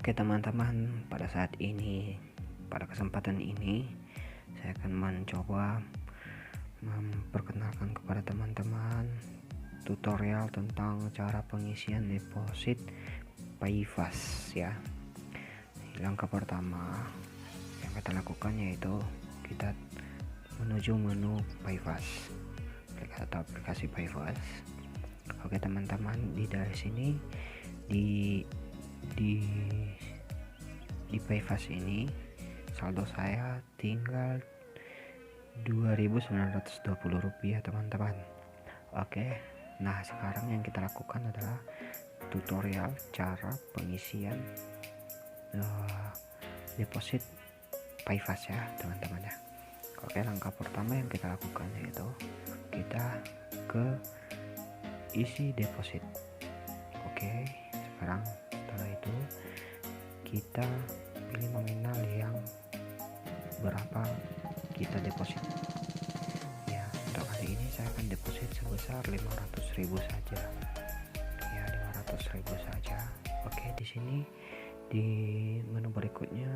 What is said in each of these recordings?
Oke teman-teman, pada kesempatan ini saya akan mencoba memperkenalkan kepada teman-teman tutorial tentang cara pengisian deposit PayFast ya. Langkah pertama yang kita lakukan yaitu kita menuju menu PayFast, klik atau aplikasi PayFast. Oke teman-teman, dari sini di PayFast ini saldo saya tinggal Rp2.920 teman-teman. Oke, nah sekarang yang kita lakukan adalah tutorial cara pengisian deposit PayFast ya teman-teman ya. Oke, langkah pertama yang kita lakukan yaitu kita ke isi deposit. Oke, sekarang setelah itu kita pilih nominal yang berapa kita deposit ya. Untuk kali ini saya akan deposit sebesar 500.000 saja ya, 500.000 saja. Oke, di sini di menu berikutnya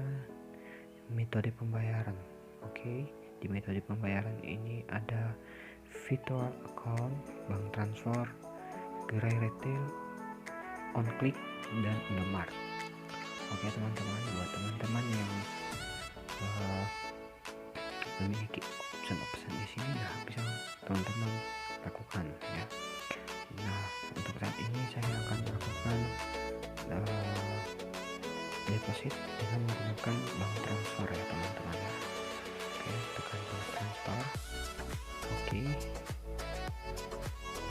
metode pembayaran. Oke, di metode pembayaran ini ada virtual account, bank transfer, gerai retail, on click, dan Indomaret. Oke teman-teman, buat teman-teman yang memiliki option di sini, nah bisa teman-teman lakukan ya. Nah, untuk saat ini saya akan melakukan deposit dengan menggunakan bank transfer ya teman-teman ya. Oke, tekan bank transfer. Oke,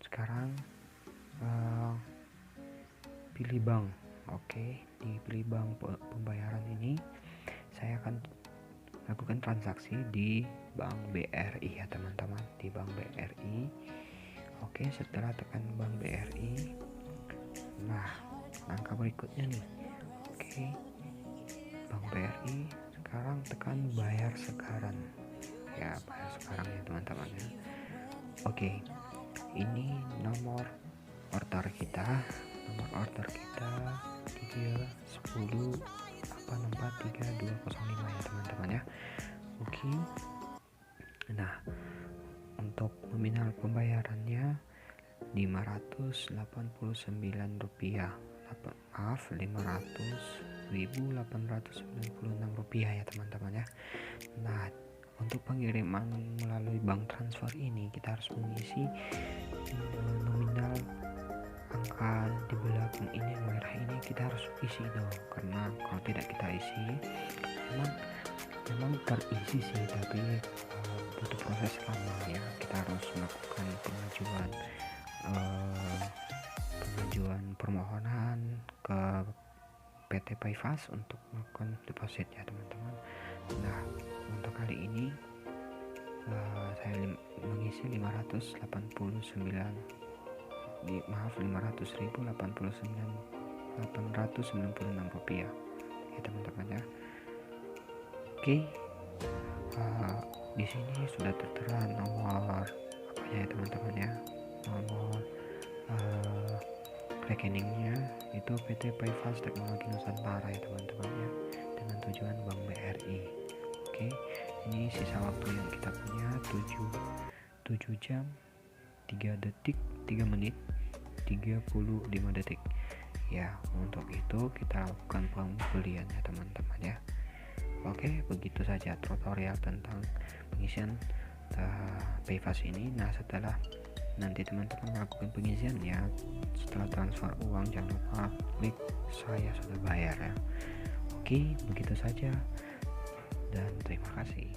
sekarang pilih bank. Oke, di pilih bank pembayaran ini saya akan lakukan transaksi di Bank BRI ya teman-teman, di Bank BRI. Oke, setelah tekan Bank BRI, nah langkah berikutnya nih. Oke, Bank BRI, sekarang tekan bayar sekarang ya, bayar sekarang ya teman-teman ya. Oke, ini nomor order kita 310843205 ya teman-teman ya. Oke, nah untuk nominal pembayarannya Rp589, maaf Rp500.896 ya teman-teman ya. Nah, untuk pengiriman melalui bank transfer ini kita harus mengisi nominal angka di belakang ini, yang merah ini kita harus isi dong, karena kalau tidak kita isi memang terisi sih, tapi butuh proses lama ya. Kita harus melakukan pengajuan permohonan ke PT PayFast untuk melakukan deposit ya teman-teman. Nah, untuk kali ini saya mengisi Rp500.896 ya teman-teman ya. Oke, di sini sudah tertera nomor apanya ya teman-teman ya, nomor rekeningnya itu PT PayFast Teknologi Nusantara ya teman-teman ya, dengan tujuan Bank BRI. Oke, ini sisa waktu yang kita punya 7 jam 3 menit 35 detik ya. Untuk itu kita lakukan pembelian ya teman-teman ya. Oke, begitu saja tutorial tentang pengisian PayFast ini. Nah, setelah nanti teman-teman melakukan pengisian ya, setelah transfer uang jangan lupa klik saya sudah bayar ya. Oke, begitu saja dan terima kasih.